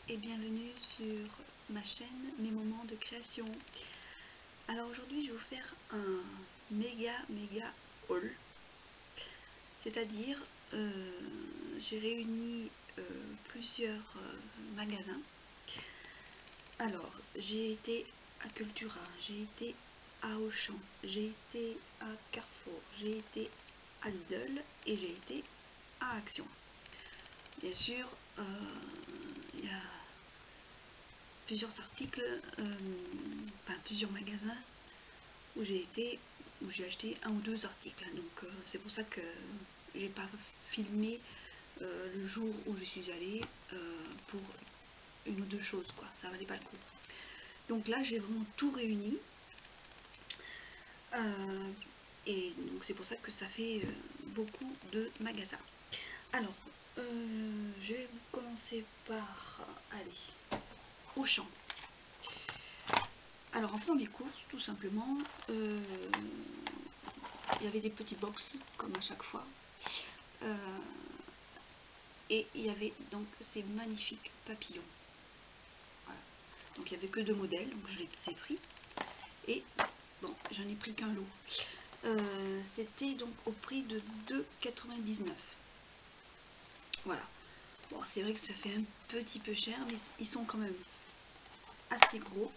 et bienvenue sur ma chaîne Mes moments de création. Alors aujourd'hui je vais vous faire un méga haul, c'est-à-dire j'ai réuni plusieurs magasins. Alors j'ai été à Cultura, j'ai été à Auchan, j'ai été à Carrefour, j'ai été à Lidl et j'ai été à Action. Bien sûr, il y a plusieurs articles, plusieurs magasins où j'ai été, où j'ai acheté un ou deux articles. Donc c'est pour ça que j'ai pas filmé le jour où je suis allée pour une ou deux choses, quoi. Ça valait pas le coup. Donc là j'ai vraiment tout réuni. Et donc c'est pour ça que ça fait beaucoup de magasins. Alors, je vais commencer par aller au Auchan. Alors en faisant mes courses, tout simplement, il y avait des petits box comme à chaque fois. Et il y avait donc ces magnifiques papillons. Voilà. Donc il n'y avait que deux modèles, donc je les ai pris. Et bon, j'en ai pris qu'un lot. C'était donc au prix de 2,99 €. Voilà. Bon, c'est vrai que ça fait un petit peu cher, mais ils sont quand même assez gros.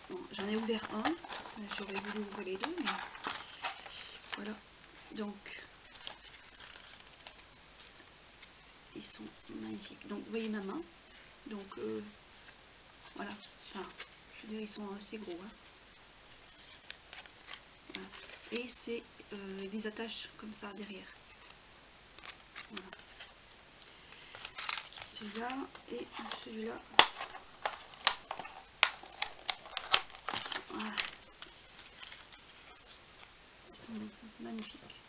Bon, j'en ai ouvert un. J'aurais voulu ouvrir les deux, mais voilà. Donc, ils sont magnifiques. Donc, vous voyez ma main. Donc, voilà. Enfin, je veux dire, ils sont assez gros. Hein. Voilà. Et c'est des attaches comme ça derrière. Voilà. Celui-là et celui-là. Voilà. Ils sont magnifiques.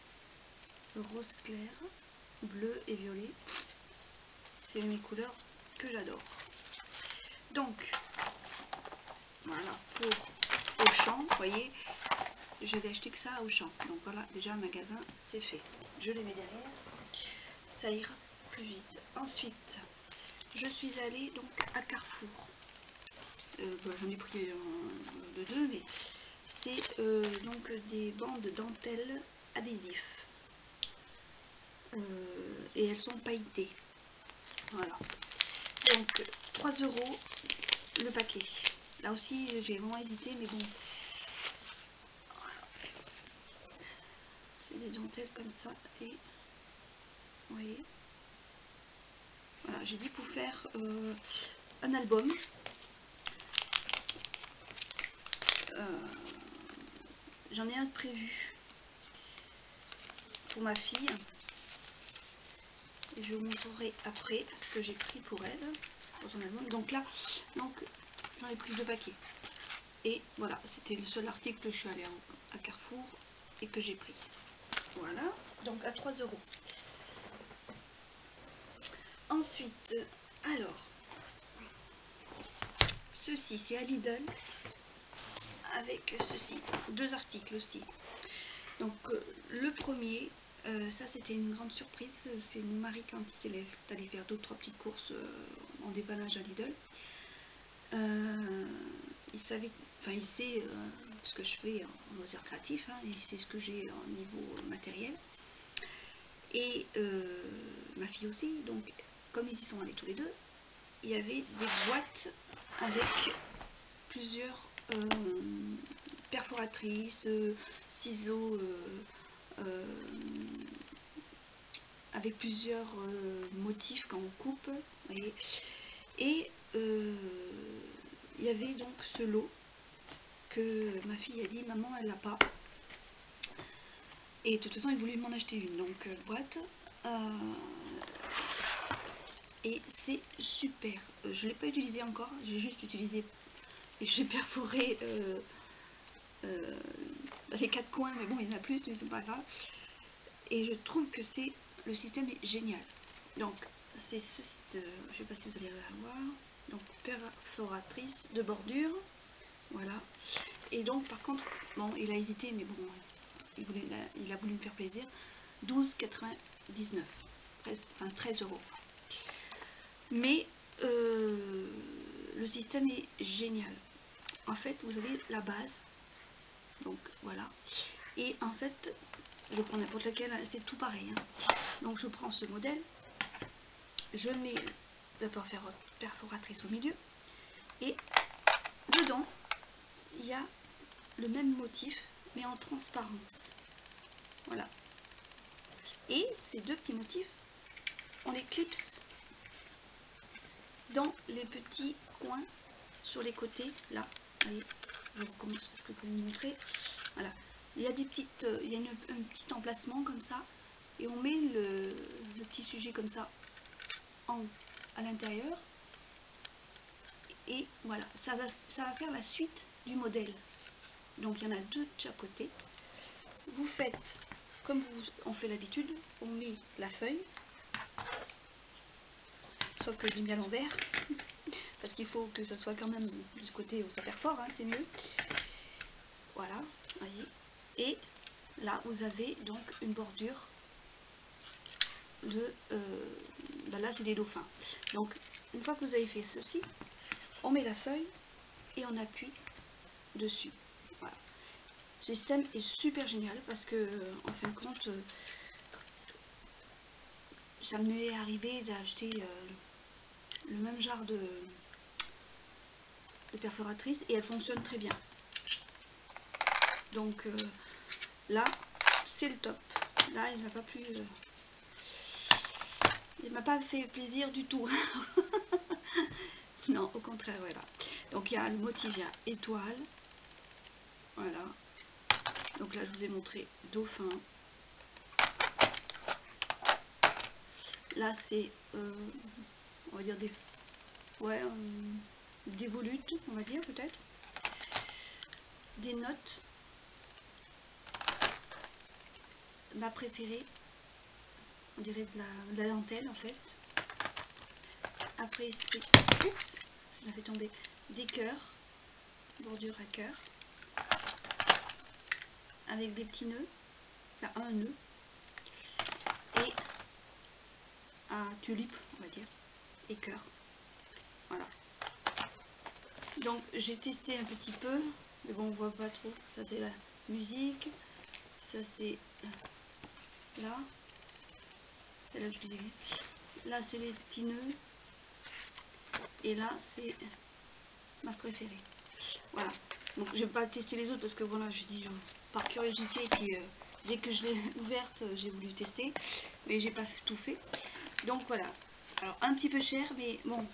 Le rose clair, bleu et violet. C'est une des couleurs que j'adore. Donc, voilà, pour Auchan, vous voyez, j'avais acheté que ça à Auchan. Donc voilà, déjà le magasin, c'est fait. Je les mets derrière, ça ira plus vite. Ensuite, je suis allée donc à Carrefour. J'en ai pris de deux, mais c'est donc des bandes dentelles adhésifs. Et elles sont pailletées. Voilà. Donc 3 € le paquet. Là aussi j'ai vraiment hésité, mais bon. Voilà. C'est des dentelles comme ça. Et vous voyez. Voilà, j'ai dit pour faire un album. J'en ai un prévu pour ma fille. Et je vous montrerai après ce que j'ai pris pour elle, pour son album. Donc là, j'en ai pris 2 paquets. Et voilà, c'était le seul article que je suis allée à Carrefour et que j'ai pris. Voilà, donc à 3 €. Ensuite, alors, ceci c'est à Lidl, avec ceci, 2 articles aussi. Donc le premier, ça c'était une grande surprise, c'est mon mari quand il est allé faire 2 ou 3 petites courses en dépannage à Lidl. Il savait, enfin il sait ce que je fais en loisirs créatifs, hein, il sait ce que j'ai au niveau matériel. Et ma fille aussi, donc comme ils y sont allés tous les deux, il y avait des boîtes avec plusieurs perforatrices, ciseaux, avec plusieurs motifs quand on coupe, vous voyez. Et il y avait donc ce lot que ma fille a dit maman elle l'a pas, et de toute façon il voulait m'en acheter une, donc boîte, et c'est super. Je l'ai pas utilisé encore, j'ai juste utilisé et j'ai perforé les 4 coins, mais bon il y en a plus, mais c'est pas grave. Et je trouve que c'est, le système est génial. Donc c'est ce, je sais pas si vous allez voir, donc perforatrice de bordure, voilà. Et donc par contre, bon il a hésité, mais bon il a voulu me faire plaisir. 12,99 €, enfin 13 €. mais le système est génial. En fait, vous avez la base, donc voilà, et en fait, je prends n'importe lequel, c'est tout pareil, hein. Donc je prends ce modèle, je mets la perforatrice au milieu, et dedans, il y a le même motif, mais en transparence. Voilà. Et ces deux petits motifs, on les clipse dans les petits coins sur les côtés, là. Voyez, je recommence parce que je peux vous montrer. Voilà. Il y a des petites, il y a un petit emplacement comme ça, et on met le petit sujet comme ça à l'intérieur. Et voilà, ça va faire la suite du modèle. Donc il y en a deux de chaque côté. Vous faites comme on fait l'habitude, on met la feuille, sauf que je l'ai mis à l'envers, parce qu'il faut que ça soit quand même du côté où ça perfore, hein, c'est mieux. Voilà, voyez. Et là, vous avez donc une bordure de... là, c'est des dauphins. Donc, une fois que vous avez fait ceci, on met la feuille et on appuie dessus. Voilà. Ce système est super génial parce que, en fin de compte, ça m'est arrivé d'acheter le même genre de perforatrice et elle fonctionne très bien. Donc là, c'est le top. Là, il m'a pas fait plaisir du tout. Non, au contraire, voilà. Donc il y a le motif, il y a étoile. Voilà. Donc là, je vous ai montré dauphin. Là, c'est, on va dire des volutes, on va dire peut-être. Des notes. Ma préférée, on dirait de la dentelle en fait. Après, c'est, oups, ça m'a fait tomber, des cœurs, bordure à cœur, avec des petits nœuds, enfin un nœud, et un tulipe, on va dire, et cœur. Voilà. Donc j'ai testé un petit peu, mais bon, on voit pas trop. Ça c'est la musique, ça c'est là, c'est là que je les ai vus. Là c'est les petits nœuds, et là c'est ma préférée. Voilà. Donc je vais pas tester les autres parce que voilà, je dis par curiosité, et puis dès que je l'ai ouverte, j'ai voulu tester, mais j'ai pas tout fait. Donc voilà. Alors un petit peu cher, mais bon,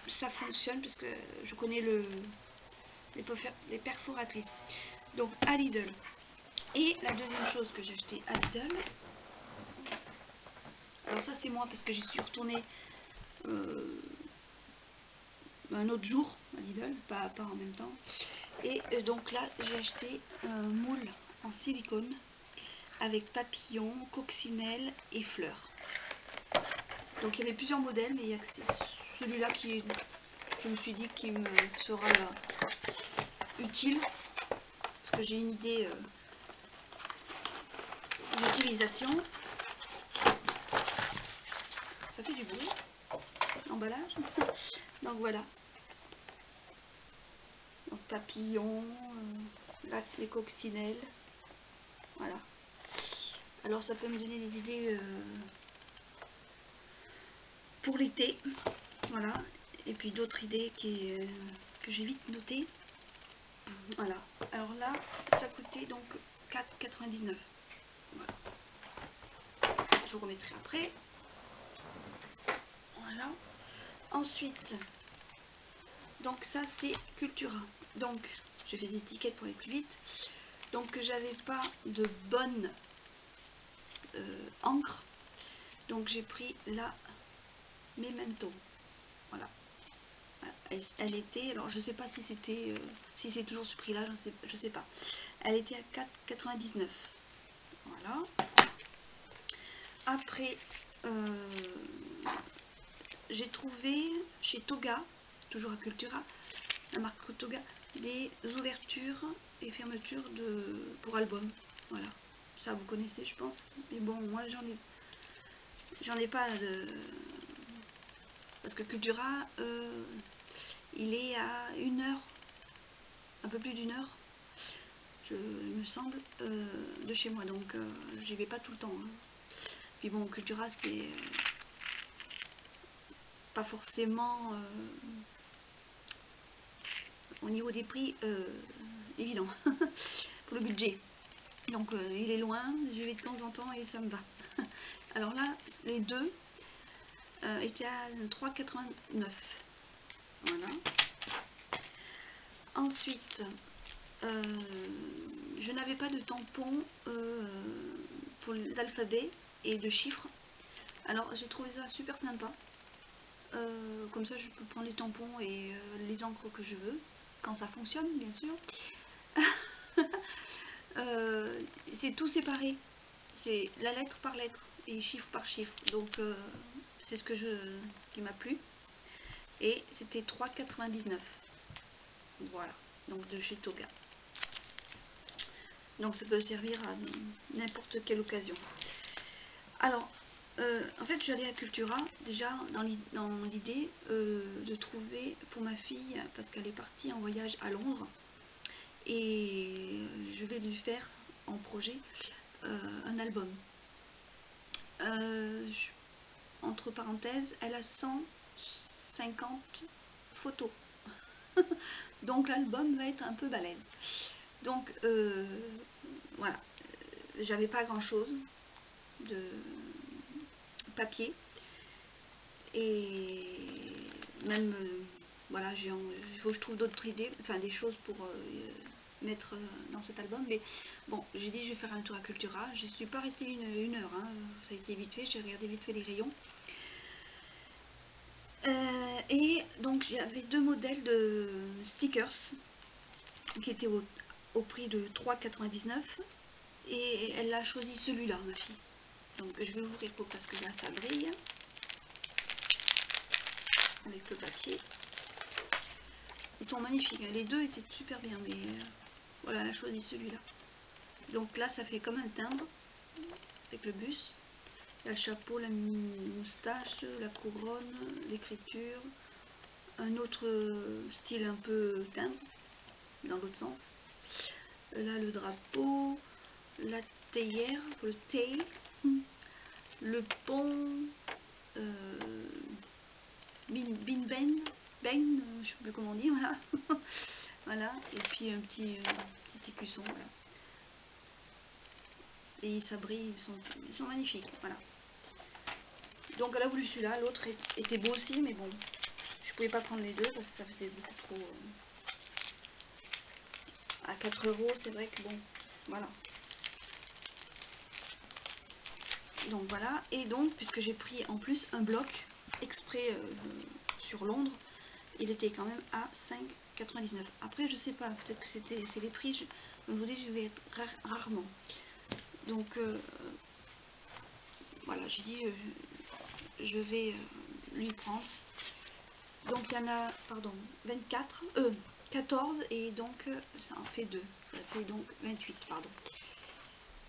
ça fonctionne parce que je connais les perforatrices. Donc à Lidl. Et la deuxième chose que j'ai acheté à Lidl, alors ça c'est moi parce que j'y suis retournée un autre jour à Lidl, pas en même temps. Et donc là j'ai acheté un moule en silicone avec papillon, coccinelle et fleurs. Donc il y avait plusieurs modèles, mais il y a que celui-là qui est, je me suis dit qu'il me sera utile, parce que j'ai une idée d'utilisation. Ça fait du bruit, l'emballage. Donc voilà. Donc papillon, là les coccinelles, voilà. Alors ça peut me donner des idées pour l'été, voilà. Et puis d'autres idées que j'ai vite notées. Voilà. Alors là, ça coûtait donc 4,99. Voilà. Je vous remettrai après. Voilà. Ensuite, donc ça c'est Cultura. Donc je fais des étiquettes pour aller plus vite. Donc j'avais pas de bonne encre. Donc j'ai pris la Memento. Voilà. Elle était, alors je sais pas si c'était, si c'est toujours ce prix là, je sais pas. Elle était à 4,99. Voilà. Après, j'ai trouvé chez Toga, toujours à Cultura, la marque Toga, des ouvertures et fermetures pour album. Voilà. Ça vous connaissez je pense. Mais bon, moi j'en ai pas parce que Cultura, il est à 1 heure, un peu plus d'1 heure, il me semble, de chez moi, donc j'y vais pas tout le temps. Hein. Puis bon, Cultura, c'est pas forcément au niveau des prix évident pour le budget. Donc il est loin, j'y vais de temps en temps et ça me va. Alors là, les deux étaient à 3,89. Voilà. Ensuite, je n'avais pas de tampon pour l'alphabet et de chiffres. Alors j'ai trouvé ça super sympa. Comme ça je peux prendre les tampons et les encres que je veux, quand ça fonctionne bien sûr. C'est tout séparé, c'est la lettre par lettre et chiffre par chiffre, donc c'est ce qui m'a plu, et c'était 3,99. Voilà, donc de chez Toga. Donc ça peut servir à n'importe quelle occasion. Alors en fait j'allais à Cultura déjà dans l'idée de trouver pour ma fille, parce qu'elle est partie en voyage à Londres et je vais lui faire en projet un album. Entre parenthèses, elle a 150 photos. Donc l'album va être un peu balèze. Donc voilà, j'avais pas grand chose de papier et même voilà, il faut que je trouve d'autres idées, enfin des choses pour mettre dans cet album. Mais bon, j'ai dit je vais faire un tour à Cultura. Je suis pas restée une heure, hein. Ça a été vite fait, j'ai regardé vite fait les rayons. Et donc j'avais deux modèles de stickers qui étaient au prix de 3,99 et elle a choisi celui-là, ma fille. Donc je vais l'ouvrir parce que là ça brille avec le papier. Ils sont magnifiques, les deux étaient super bien, mais voilà, elle a choisi celui-là. Donc là ça fait comme un timbre avec le bus. Il y a le chapeau, la moustache, la couronne, l'écriture, un autre style un peu timbre, dans l'autre sens. Là le drapeau, la théière, le tail, le pont, ben, je sais plus comment on dit, voilà. Voilà, et puis un petit écusson, voilà. Et ça brille, ils sont magnifiques, voilà. Donc elle a voulu celui-là, l'autre était beau aussi, mais bon, je pouvais pas prendre les deux parce que ça faisait beaucoup trop. À 4 €, c'est vrai que bon, voilà. Donc voilà, et donc puisque j'ai pris en plus un bloc exprès sur Londres, il était quand même à 5,99. Après je sais pas, peut-être que c'est les prix, comme je vous dis, je vais être rarement. Donc voilà, j'ai dit je vais lui prendre. Donc il y en a, pardon, 14 et donc ça en fait 2. Ça fait donc 28, pardon.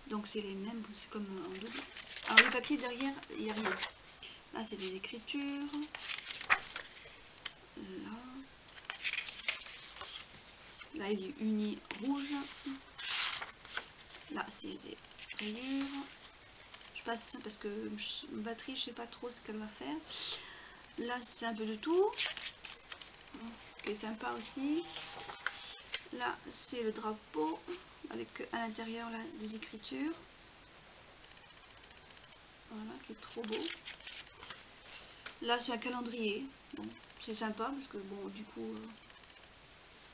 Donc c'est les mêmes, c'est comme en double. Alors le papier derrière, il n'y a rien. Là c'est des écritures. Là il est uni rouge. Là c'est des rayures. Je passe parce que ma batterie, je sais pas trop ce qu'elle va faire. Là c'est un peu de tout. Ce qui est sympa aussi. Là c'est le drapeau avec à l'intérieur là des écritures. Voilà, qui est trop beau. Là c'est un calendrier. Bon, c'est sympa parce que bon, du coup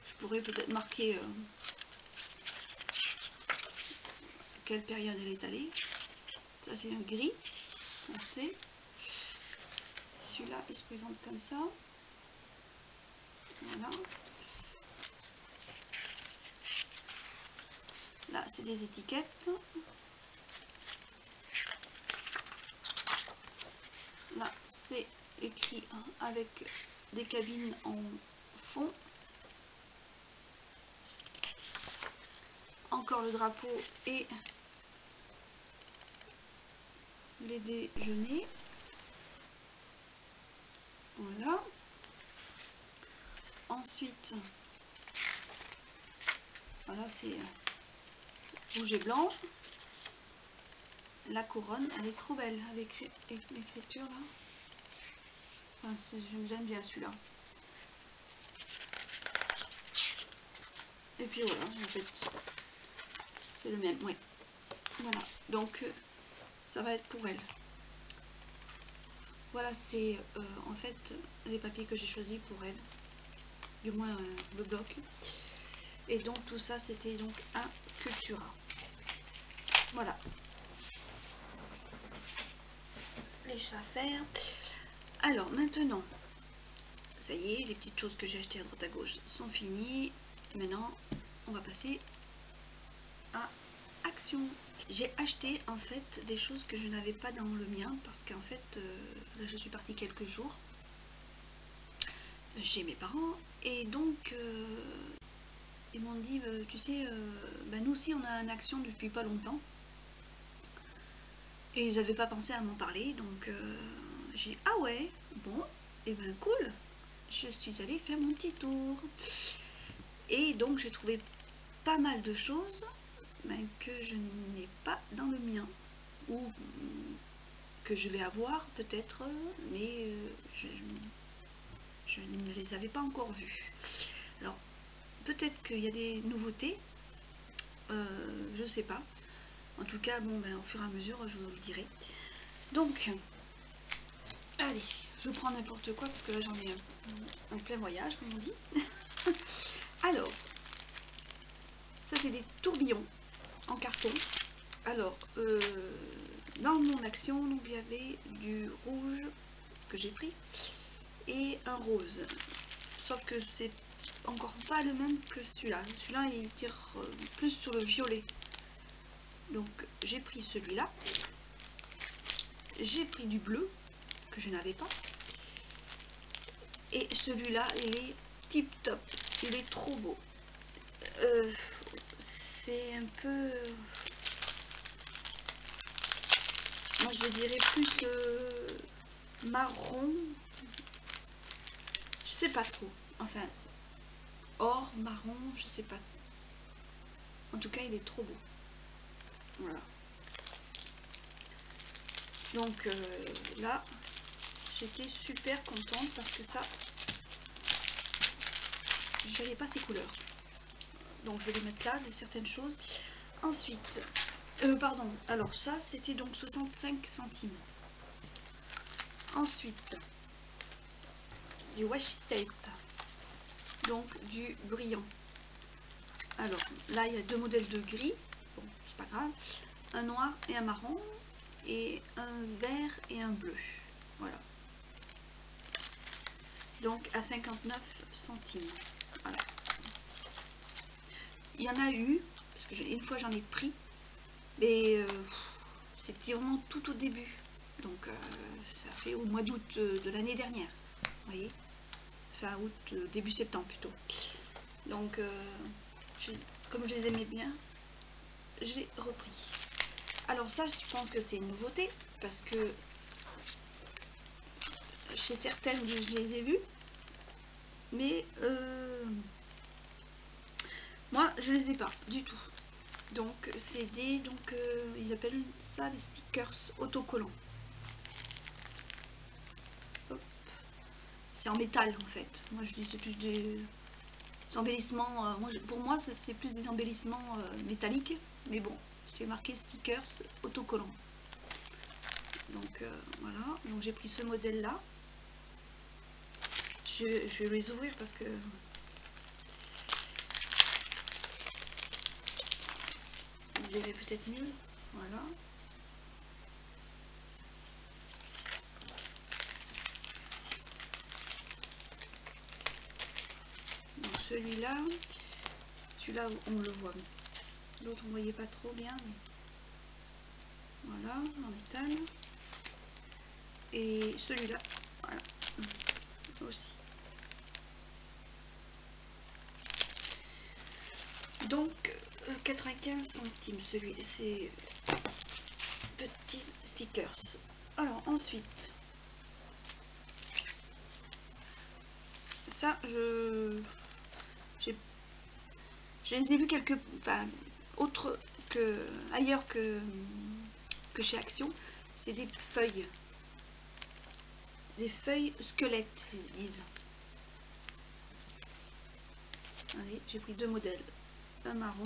je pourrais peut-être marquer quelle période elle est allée. Ça c'est un gris foncé. Celui-là il se présente comme ça. Voilà. Là c'est des étiquettes. Là c'est écrit avec des cabines en fond. Encore le drapeau et les déjeuners. Voilà. Ensuite, voilà, c'est rouge et blanc. La couronne, elle est trop belle avec l'écriture là. Enfin, j'aime bien celui-là. Et puis voilà, en fait, c'est le même, oui. Voilà, donc ça va être pour elle. Voilà, c'est en fait les papiers que j'ai choisis pour elle. Du moins le bloc. Et donc tout ça, c'était donc un Cultura. Voilà. Les affaires. Alors maintenant, ça y est, les petites choses que j'ai achetées à droite à gauche sont finies. Maintenant, on va passer à action. J'ai acheté en fait des choses que je n'avais pas dans le mien parce qu'en fait, là je suis partie quelques jours chez mes parents et donc ils m'ont dit, tu sais, nous aussi on a une action depuis pas longtemps et ils n'avaient pas pensé à m'en parler, donc j'ai dit ah ouais, bon, et ben cool, je suis allée faire mon petit tour et donc j'ai trouvé pas mal de choses que je n'ai pas dans le mien ou que je vais avoir peut-être, mais je ne les avais pas encore vues. Alors peut-être qu'il y a des nouveautés, je sais pas. En tout cas, bon, au fur et à mesure, je vous le dirai. Donc, allez, je prends n'importe quoi parce que là j'en ai un plein voyage, comme on dit. Alors, ça c'est des tourbillons en carton. Alors, dans mon action, donc, il y avait du rouge que j'ai pris et un rose. Sauf que c'est encore pas le même que celui-là. Celui-là, il tire plus sur le violet. Donc, j'ai pris celui-là. J'ai pris du bleu, que je n'avais pas. Et celui-là, il est tip top. Il est trop beau. C'est un peu... moi, je dirais plus marron. Je sais pas trop. Enfin, or, marron, je sais pas. En tout cas, il est trop beau. Voilà. Donc là, j'étais super contente parce que ça, je n'avais pas ces couleurs. Donc je vais les mettre là, de certaines choses. Ensuite, pardon, alors ça, c'était donc 65 centimes. Ensuite, du washi tape. Donc du brillant. Alors là, il y a deux modèles de gris. Bon, c'est pas grave. Un noir et un marron. Et un vert et un bleu. Voilà. Donc à 59 centimes. Voilà. Il y en a eu, parce que une fois j'en ai pris, mais c'était vraiment tout au début. Donc ça fait au mois d'août de l'année dernière. Vous voyez, fin août, début septembre plutôt. Donc comme je les aimais bien, j'ai repris. Alors ça, je pense que c'est une nouveauté, parce que chez certaines, je les ai vues, mais moi, je les ai pas du tout. Donc, c'est des, ils appellent ça des stickers autocollants. C'est en métal, en fait. Moi, je dis c'est plus des embellissements. Pour moi, c'est plus des embellissements métalliques, mais bon. C'est marqué stickers autocollants. Donc voilà, donc j'ai pris ce modèle là. Je vais les ouvrir parce que vous verrez peut-être mieux. Voilà. Donc celui-là on le voit. L'autre on ne voyait pas trop bien. Mais... voilà, en métal. Et celui-là, voilà, aussi. Donc 95 centimes celui, c'est petits stickers. Alors ensuite, ça, je les ai vus autres que ailleurs que chez Action. C'est des feuilles squelettes, ils disent. Allez, j'ai pris deux modèles, un marron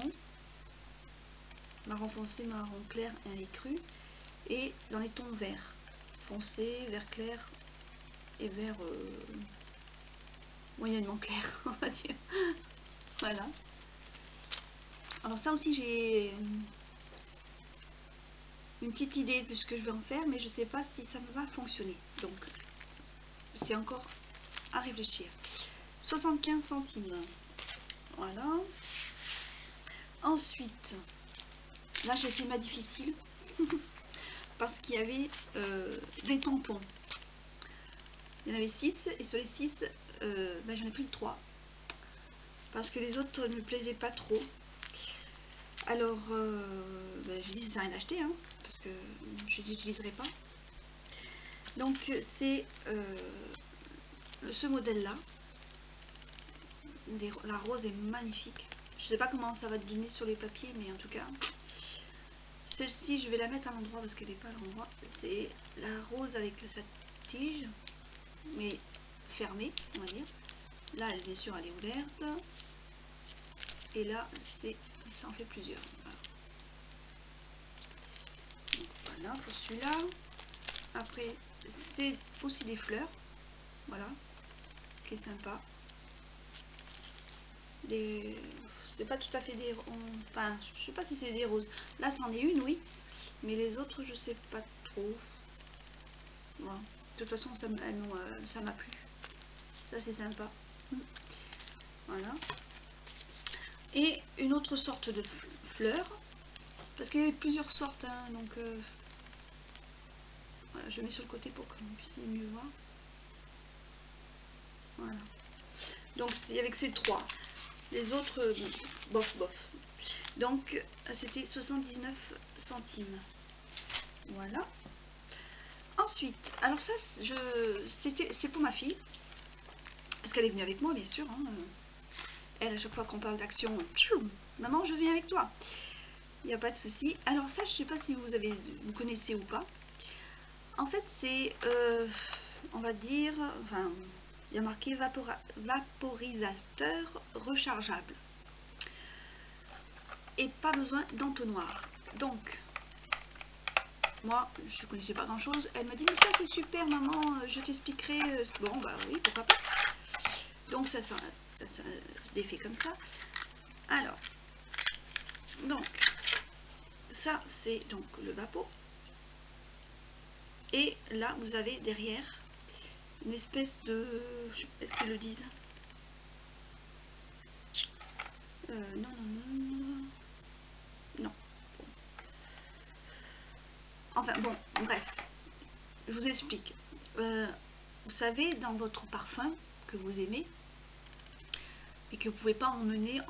foncé, marron clair et un écru, et dans les tons verts foncé, vert clair et vert moyennement clair, on va dire. Voilà. Alors ça aussi, j'ai une petite idée de ce que je vais en faire, mais je sais pas si ça va fonctionner, donc c'est encore à réfléchir. 75 centimes, voilà. Ensuite, là j'ai fait ma difficile parce qu'il y avait des tampons. Il y en avait 6 et sur les 6 j'en ai pris 3 parce que les autres ne me plaisaient pas trop. Alors j'ai dit ça sert à rien d'acheter, hein, parce que je les utiliserai pas. Donc c'est ce modèle là. La rose est magnifique. Je sais pas comment ça va donner sur les papiers, mais en tout cas celle-ci je vais la mettre à l'endroit parce qu'elle n'est pas à l'endroit. C'est la rose avec sa tige mais fermée, on va dire. Là elle, bien sûr elle est ouverte, et là ça en fait plusieurs. Voilà. Donc, voilà pour celui-là. Après c'est aussi des fleurs, voilà, qui est sympa. C'est pas tout à fait des, enfin je sais pas si c'est des roses. Là c'en est une, oui, mais les autres je sais pas trop. Voilà. De toute façon ça m'a plu, ça c'est sympa. Voilà. Et une autre sorte de fleurs, parce qu'il y avait plusieurs sortes, hein, donc voilà, je mets sur le côté pour que vous puissiez mieux voir. Voilà. Donc il y avait que ces trois. Les autres, bon, bof. Donc c'était 79 centimes. Voilà. Ensuite, alors ça, c'est pour ma fille, parce qu'elle est venue avec moi, bien sûr. Hein. Elle, à chaque fois qu'on parle d'Action, maman, je viens avec toi. Il n'y a pas de souci. Alors ça, je sais pas si vous connaissez ou pas. En fait, c'est, on va dire, enfin, il y a marqué vaporisateur rechargeable. Et pas besoin d'entonnoir. Donc, moi, je ne connaissais pas grand chose. Elle m'a dit, mais ça c'est super maman, je t'expliquerai. Bon, bah oui, pourquoi pas. Donc ça défait comme ça. Alors, donc, ça c'est donc le vapeau. Et là, vous avez derrière une espèce de... Est-ce qu'ils le disent? Non. Enfin bon, bref, je vous explique. Vous savez, dans votre parfum que vous aimez et que vous ne pouvez pas emmener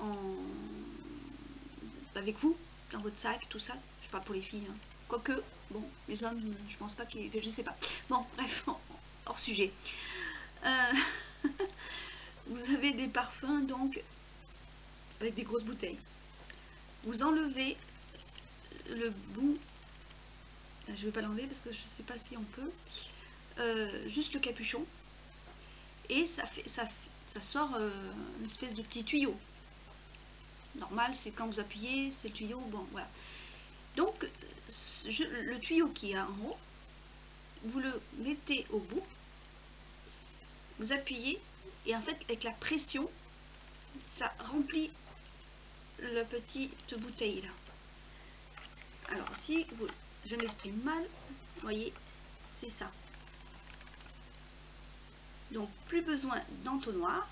avec vous, dans votre sac, tout ça, je parle pour les filles, hein. Quoique, bon, les hommes, je pense pas que je sais pas. Bon, bref, hors sujet. Vous avez des parfums, donc, avec des grosses bouteilles. Vous enlevez le bout, je ne vais pas l'enlever parce que je ne sais pas si on peut, juste le capuchon, et ça sort une espèce de petit tuyau. Normal, c'est quand vous appuyez, c'est le tuyau, bon, voilà. Donc, le tuyau qui est en haut, vous le mettez au bout, vous appuyez, et en fait, avec la pression, ça remplit la petite bouteille là. Alors, si je m'exprime mal, vous voyez, c'est ça. Donc, plus besoin d'entonnoir.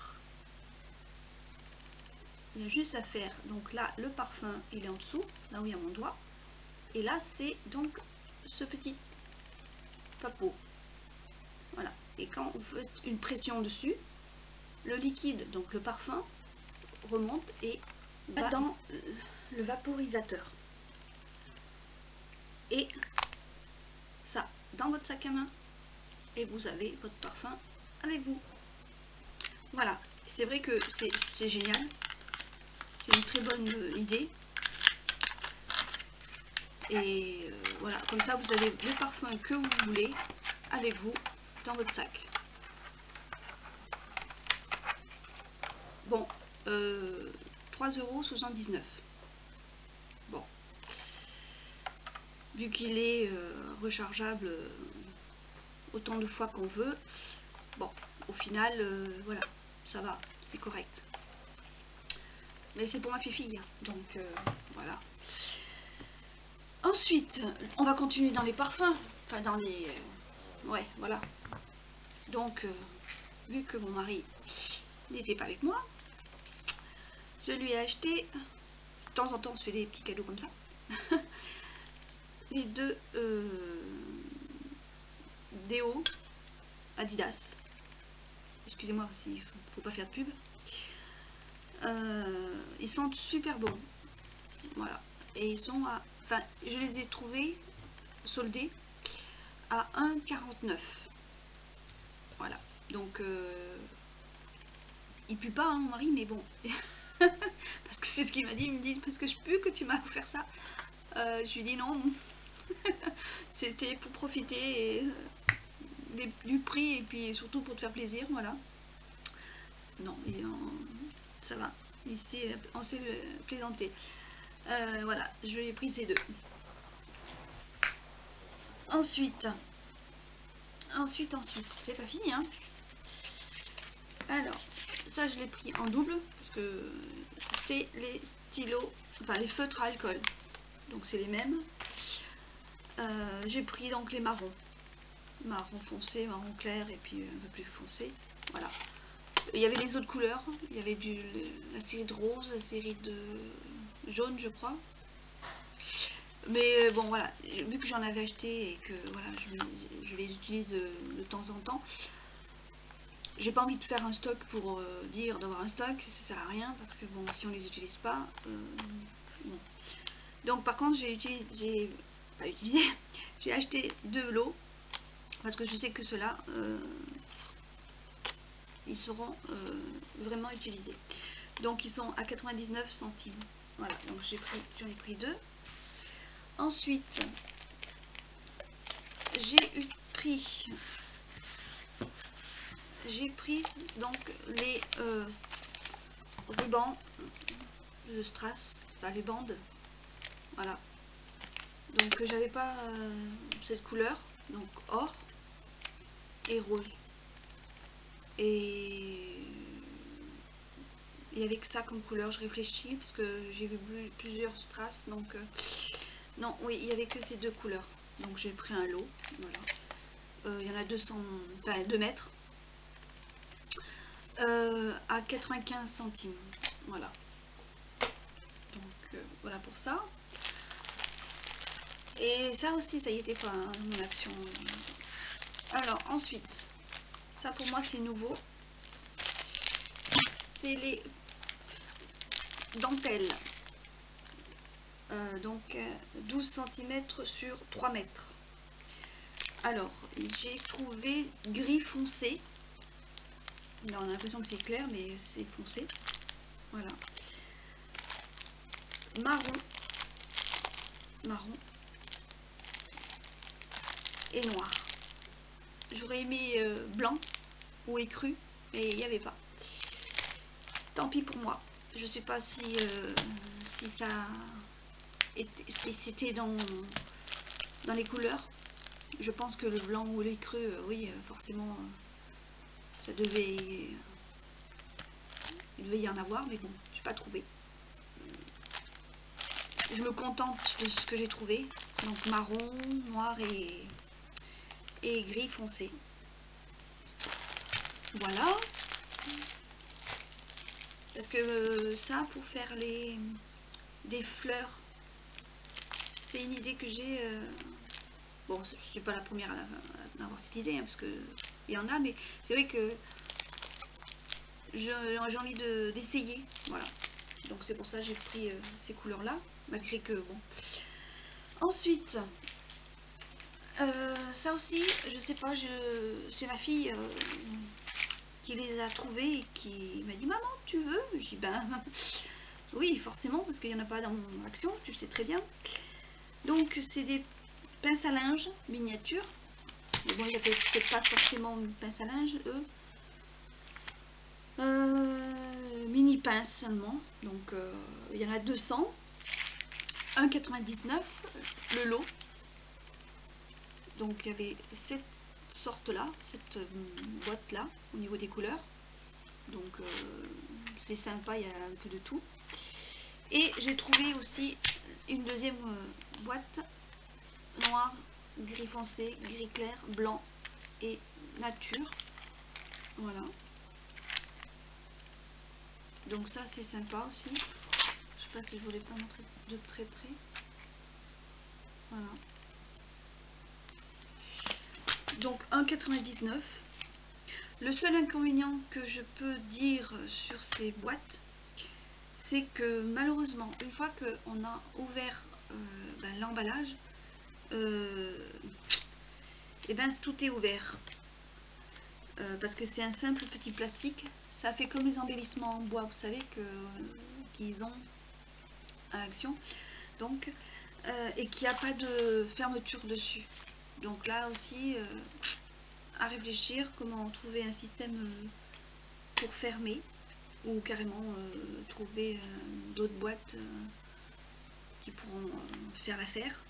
Il y a juste à faire, donc là, le parfum, il est en dessous, là où il y a mon doigt. Et là, c'est donc ce petit papeau. Voilà. Et quand vous faites une pression dessus, le liquide, donc le parfum, remonte et va dans le vaporisateur. Et ça, dans votre sac à main, et vous avez votre parfum avec vous. Voilà, c'est vrai que c'est génial. C'est une très bonne idée. Et voilà, comme ça vous avez le parfum que vous voulez avec vous dans votre sac. Bon, 3,79 €. Bon, vu qu'il est rechargeable autant de fois qu'on veut, bon, au final, voilà, ça va, c'est correct. Mais c'est pour ma fille, donc voilà. Ensuite, on va continuer dans les parfums, enfin dans les... ouais, voilà. Donc, vu que mon mari n'était pas avec moi, je lui ai acheté, de temps en temps on se fait des petits cadeaux comme ça, les deux déos Adidas. Excusez-moi s'il faut pas faire de pub. Ils sentent super bons. Voilà. Et ils sont à... Enfin, je les ai trouvés soldés à 1,49 €. Voilà. Donc, il pue pas, hein, mon mari, mais bon. Parce que c'est ce qu'il m'a dit. Il me dit, parce que je pue que tu m'as offert ça. Je lui dis non. C'était pour profiter du prix et puis surtout pour te faire plaisir, voilà. Non, et ça va. Ici, on s'est plaisanté. Voilà, je lui ai pris ces deux. Ensuite, c'est pas fini, hein. Alors, ça je l'ai pris en double parce que c'est les stylos, enfin les feutres à alcool. Donc c'est les mêmes. J'ai pris donc les marrons. Marron foncé, marron clair et puis un peu plus foncé. Voilà. Il y avait les autres couleurs. Il y avait la série de rose, la série de jaune, je crois. Mais bon, voilà. Vu que j'en avais acheté et que voilà, je les utilise de temps en temps, j'ai pas envie de faire un stock pour dire d'avoir un stock. Ça sert à rien parce que bon, si on les utilise pas, bon. Donc par contre, j'ai acheté 2 lots parce que je sais que ceux-là ils seront vraiment utilisés. Donc ils sont à 99 centimes. Voilà, donc j'en ai pris 2. Ensuite, j'ai pris donc les rubans de strass, enfin les bandes. Voilà. Donc j'avais pas cette couleur, donc or et rose. Et il y avait que ça comme couleur. Je réfléchis parce que j'ai vu plusieurs strass, donc non, oui, il y avait que ces deux couleurs. Donc j'ai pris un lot, voilà. Il y en a 200, enfin 2 mètres à 95 centimes. Voilà. Donc voilà pour ça. Et ça aussi, ça y était pas, hein, mon action. Alors ensuite, ça pour moi c'est nouveau. C'est les dentelles. Donc 12 cm sur 3 mètres. Alors, j'ai trouvé gris foncé. On a l'impression que c'est clair, mais c'est foncé. Voilà. Marron. Et noir. J'aurais aimé blanc ou écru, mais il n'y avait pas. Tant pis pour moi. Je sais pas si ça si c'était dans les couleurs. Je pense que le blanc ou l'écru, oui, forcément, il devait y en avoir, mais bon, j'ai pas trouvé. Je me contente de ce que j'ai trouvé. Donc marron, noir et gris foncé. Voilà. Parce que ça, pour faire des fleurs, c'est une idée que j'ai. Bon, je suis pas la première à avoir cette idée, hein, parce que il y en a, mais c'est vrai que j'ai envie d'essayer. Voilà. Donc c'est pour ça que j'ai pris ces couleurs-là, malgré que bon. Ensuite, ça aussi, je sais pas, c'est ma fille qui les a trouvés et qui m'a dit maman tu veux? Je dis ben oui forcément parce qu'il n'y en a pas dans mon action, tu sais très bien. Donc c'est des pinces à linge miniatures. Mais bon il n'y avait peut-être pas forcément une pince à linge eux. Mini pince seulement. Donc il y en a 200. 1,99 le lot. Donc il y avait cette sorte là, cette boîte là au niveau des couleurs. Donc c'est sympa, il y a un peu de tout. Et j'ai trouvé aussi une deuxième boîte noire, gris foncé, gris clair, blanc et nature. Voilà. Donc ça c'est sympa aussi. Je sais pas si je voulais pas montrer de très près. Voilà. Donc 1,99. Le seul inconvénient que je peux dire sur ces boîtes, c'est que malheureusement, une fois qu'on a ouvert l'emballage, et ben tout est ouvert. Parce que c'est un simple petit plastique. Ça fait comme les embellissements en bois, vous savez, qu'ils ont à Action. Donc, et qu'il n'y a pas de fermeture dessus. Donc là aussi, à réfléchir comment trouver un système pour fermer ou carrément trouver d'autres boîtes qui pourront faire l'affaire.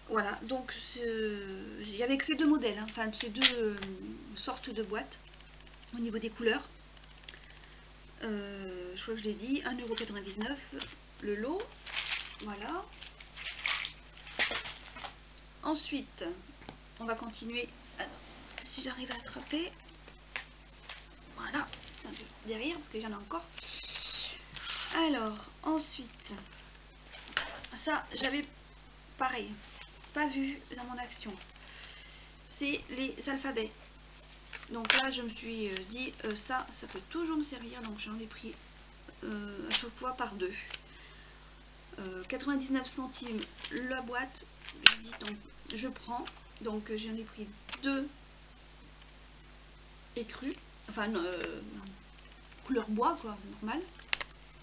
Voilà, donc il n'y avait que ces deux modèles, hein, enfin ces deux sortes de boîtes au niveau des couleurs. Je crois que je l'ai dit, 1,99 € le lot. Voilà. Ensuite, on va continuer. Alors, si j'arrive à attraper. Voilà, c'est un peu derrière parce qu'il y en a encore. Alors, ensuite, ça, j'avais pareil, pas vu dans mon action. C'est les alphabets. Donc là, je me suis dit, ça peut toujours me servir. Donc j'en ai pris à chaque fois par deux. 99 centimes la boîte. Je dis donc, je prends. Donc j'en ai pris deux écrus. Enfin, couleur bois, quoi, normal.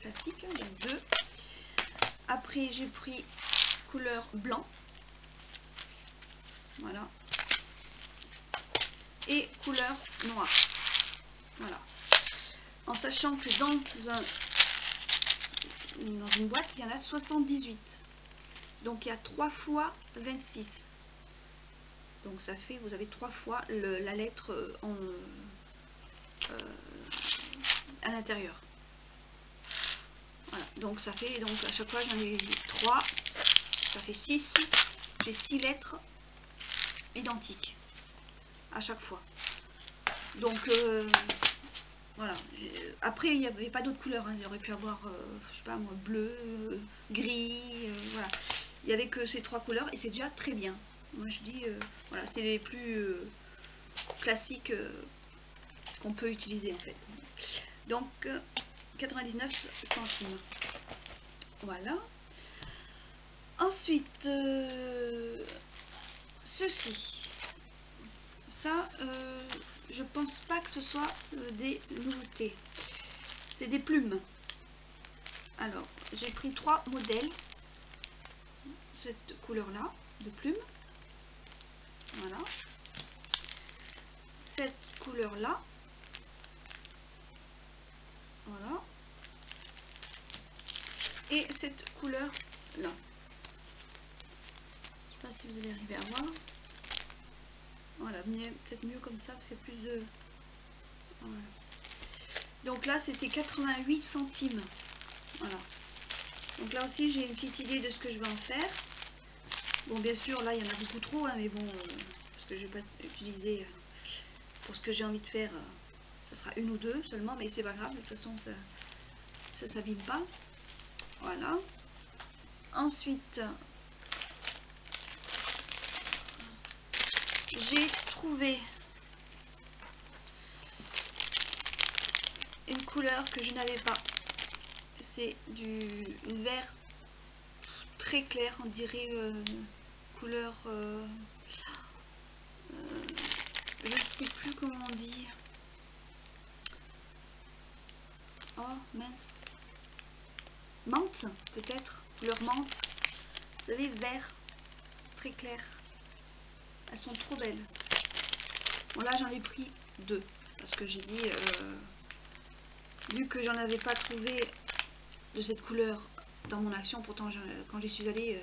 Classique. Donc deux. Après, j'ai pris couleur blanc. Voilà. Et couleur noire. Voilà. En sachant que dans une boîte, il y en a 78. Donc il y a 3 fois 26. Donc ça fait, vous avez 3 fois la lettre à l'intérieur. Voilà. Donc ça fait, donc à chaque fois j'en ai 3. Ça fait 6. J'ai 6 lettres identiques à chaque fois. Donc voilà. Après il n'y avait pas d'autres couleurs, hein. Il aurait pu avoir je sais pas moi, bleu, gris, voilà. Il n'y avait que ces 3 couleurs et c'est déjà très bien. Moi je dis voilà, c'est les plus classiques qu'on peut utiliser en fait. Donc 99 centimes. Voilà. Ensuite ceci. Ça, je pense pas que ce soit des nouveautés. C'est des plumes. Alors, j'ai pris 3 modèles. Cette couleur-là, de plumes. Voilà. Cette couleur-là. Voilà. Et cette couleur-là. Je sais pas si vous allez arriver à voir. Voilà, peut-être mieux comme ça, parce qu'il y a plus de... Voilà. Donc là, c'était 88 centimes. Voilà. Donc là aussi, j'ai une petite idée de ce que je vais en faire. Bon, bien sûr, là, il y en a beaucoup trop, hein, mais bon, parce que je vais pas utiliser pour ce que j'ai envie de faire. Ça sera une ou deux seulement, mais c'est pas grave, de toute façon, ça s'abîme pas. Voilà. Ensuite... j'ai trouvé une couleur que je n'avais pas. C'est du vert très clair, on dirait couleur... je ne sais plus comment on dit. menthe, peut-être, couleur menthe. Vous savez, vert, très clair. Elles sont trop belles. Bon là j'en ai pris 2 parce que j'ai dit, vu que j'en avais pas trouvé de cette couleur dans mon action, pourtant quand j'y suis allée,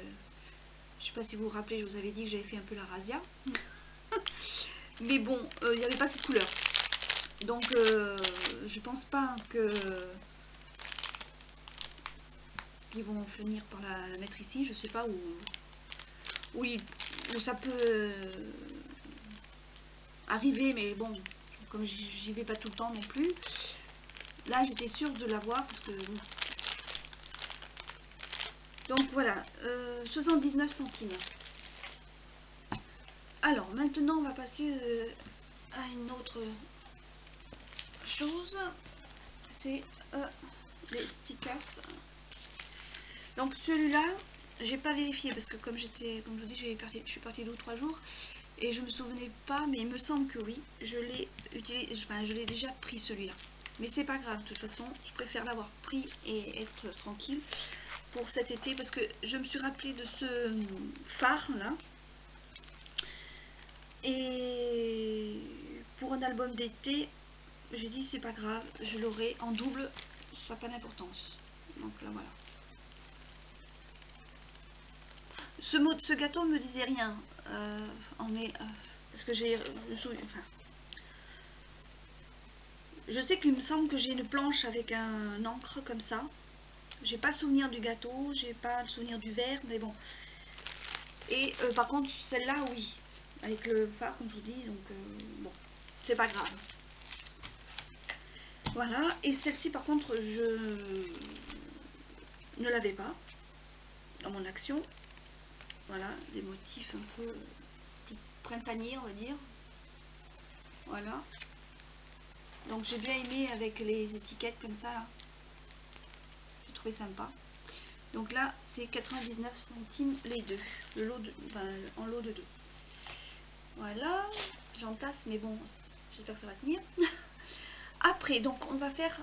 je sais pas si vous vous rappelez, je vous avais dit que j'avais fait un peu la razzia. Mais bon, il n'y avait pas cette couleur. Donc je pense pas que qu'ils vont finir par la mettre ici. Je sais pas où. Oui, ça peut arriver, mais bon, comme j'y vais pas tout le temps non plus. Là, j'étais sûre de l'avoir parce que. Donc voilà, 79 centimes. Alors maintenant, on va passer à une autre chose. C'est les stickers. Donc celui-là, j'ai pas vérifié parce que comme je vous dis, je suis partie 2 ou 3 jours et je me souvenais pas, mais il me semble que oui, je l'ai utilisé, enfin, je l'ai déjà pris celui-là. Mais c'est pas grave, de toute façon, je préfère l'avoir pris et être tranquille pour cet été parce que je me suis rappelé de ce phare là. Et pour un album d'été, j'ai dit c'est pas grave, je l'aurai en double, ça n'a pas d'importance. Donc là voilà. Ce gâteau me disait rien, parce que j'ai je sais qu'il me semble que j'ai une planche avec un encre comme ça. J'ai pas le souvenir du gâteau, j'ai pas le souvenir du verre, mais bon. Et par contre celle-là oui, avec le phare comme je vous dis, donc bon, c'est pas grave. Voilà, et celle-ci par contre je ne l'avais pas dans mon action. Voilà, des motifs un peu printaniers on va dire. Voilà. Donc j'ai bien aimé avec les étiquettes comme ça là. J'ai trouvé sympa. Donc là c'est 99 centimes les deux. Le lot de, enfin, en lot de 2. Voilà, j'entasse mais bon, j'espère que ça va tenir. Après donc on va faire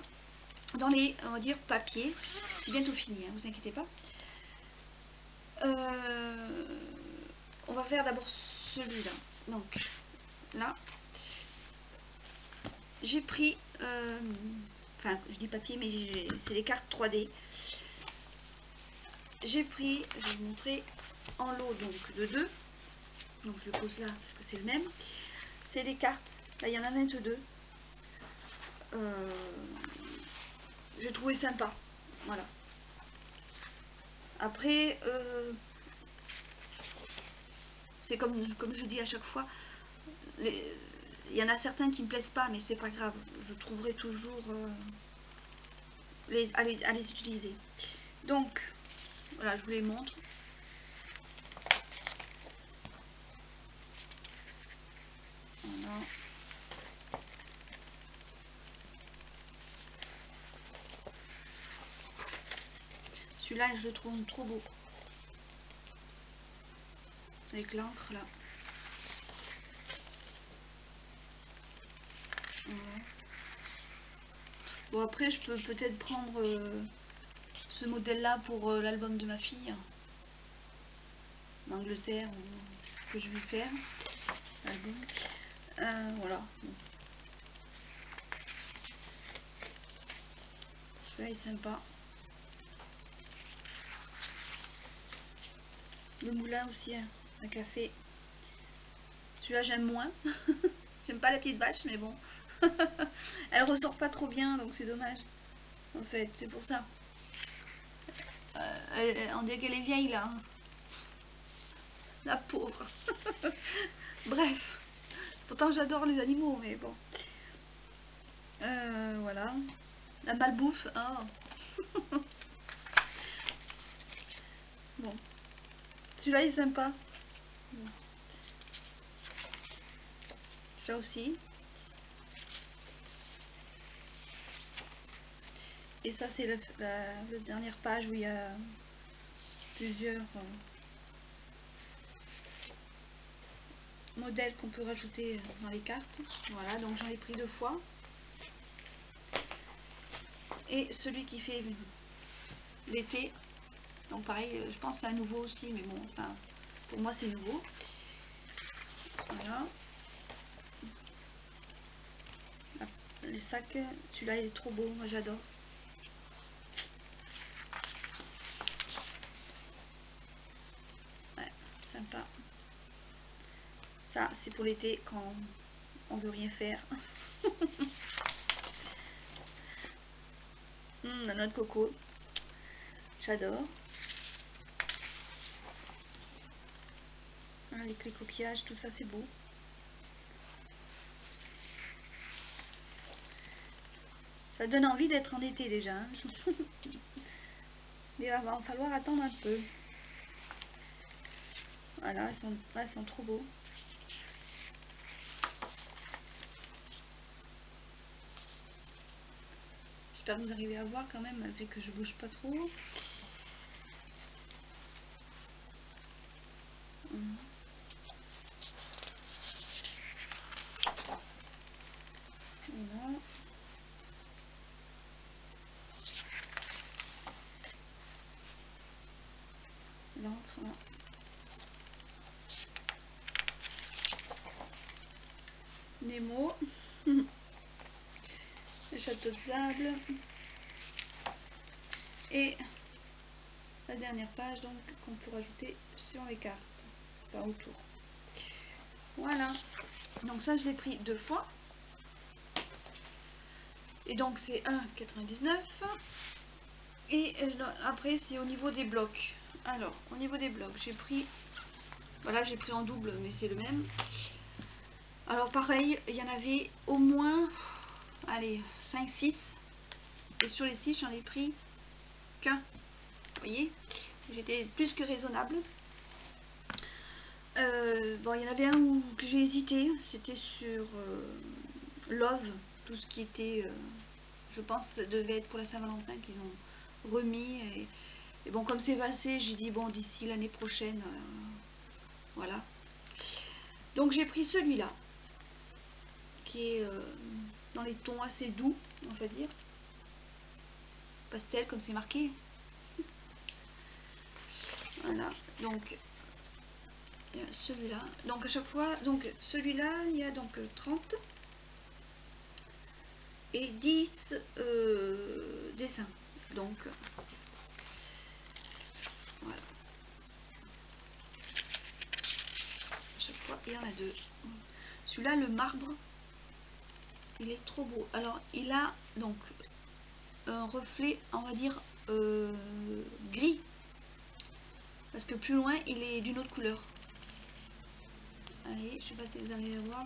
dans les, on va dire, papiers. C'est bientôt fini, hein, vous inquiétez pas. On va faire d'abord celui-là. Donc là, j'ai pris, enfin je dis papier, mais c'est les cartes 3D. J'ai pris, je vais vous montrer, en lot donc de 2. Donc je le pose là parce que c'est le même. C'est les cartes, là il y en a 22. J'ai trouvé sympa, voilà. Après, c'est comme je dis à chaque fois, il y en a certains qui me plaisent pas, mais c'est pas grave, je trouverai toujours à les utiliser. Donc, voilà, je vous les montre. Voilà. Celui-là, je le trouve trop beau. Avec l'encre là. Voilà. Bon après je peux peut-être prendre ce modèle là pour l'album de ma fille. L'Angleterre que je vais faire. Voilà. Bon. Celui-là est sympa. Le moulin aussi, hein, un café. Celui-là j'aime moins. J'aime pas la petite vache, mais bon. Elle ressort pas trop bien, donc c'est dommage. En fait, c'est pour ça. On dirait qu'elle est vieille là. Hein. La pauvre. Bref. Pourtant j'adore les animaux, mais bon. Voilà. La malbouffe. Oh. Bon. Celui-là est sympa. Bon. Ça aussi. Et ça c'est la dernière page où il y a plusieurs modèles qu'on peut rajouter dans les cartes. Voilà, donc j'en ai pris 2 fois. Et celui qui fait l'été. Donc pareil, je pense que c'est un nouveau aussi, mais bon, enfin, pour moi c'est nouveau. Voilà. Les sacs, celui-là il est trop beau, moi j'adore. Ouais, sympa. Ça, c'est pour l'été quand on veut rien faire. La noix de coco, j'adore. Avec les coquillages, tout ça c'est beau. Ça donne envie d'être en été déjà. Hein. Mais il va falloir attendre un peu. Voilà, elles sont trop beaux. J'espère que vous arrivez à voir quand même, vu que je bouge pas trop. Voilà. L'encre là. Nemo. Le château de sable. Et la dernière page donc qu'on peut rajouter sur les cartes. Enfin autour. Voilà. Donc ça je l'ai pris 2 fois. Et donc c'est 1,99. Et après c'est au niveau des blocs. Alors au niveau des blocs j'ai pris, voilà j'ai pris en double mais c'est le même. Alors pareil il y en avait au moins, allez 5-6. Et sur les 6 j'en ai pris qu'un. Vous voyez, j'étais plus que raisonnable. Bon il y en avait un que j'ai hésité, c'était sur Love, tout ce qui était, je pense ça devait être pour la Saint-Valentin qu'ils ont remis. Et bon, comme c'est passé, j'ai dit bon, d'ici l'année prochaine, voilà. Donc j'ai pris celui-là, qui est dans les tons assez doux, on va dire. Pastel, comme c'est marqué. Voilà, donc il y a celui-là. Donc à chaque fois, donc celui-là, il y a donc 30 et 10 dessins. Donc voilà. À chaque fois, il y en a 2. Celui-là, le marbre, il est trop beau. Alors, il a donc un reflet, on va dire, gris. Parce que plus loin, il est d'une autre couleur. Allez, je sais pas si vous allez le voir.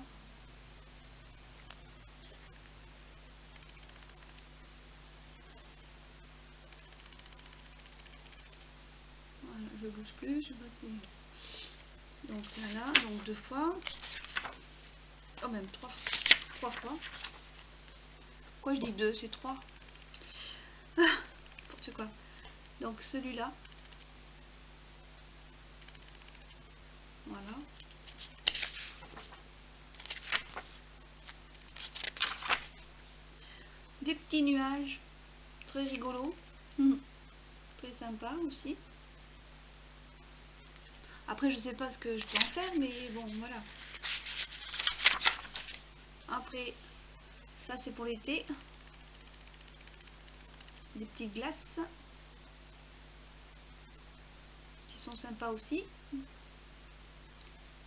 Voilà, je bouge plus, je sais pas si... Donc voilà, donc 2 fois. Oh, même 3 fois. Pourquoi je dis 2, c'est 3. Ah, n'importe quoi. Donc celui-là. Voilà. Des petits nuages. Très rigolo. Très sympa aussi. Après, je sais pas ce que je peux en faire, mais bon, voilà. Après, ça c'est pour l'été. Des petites glaces qui sont sympas aussi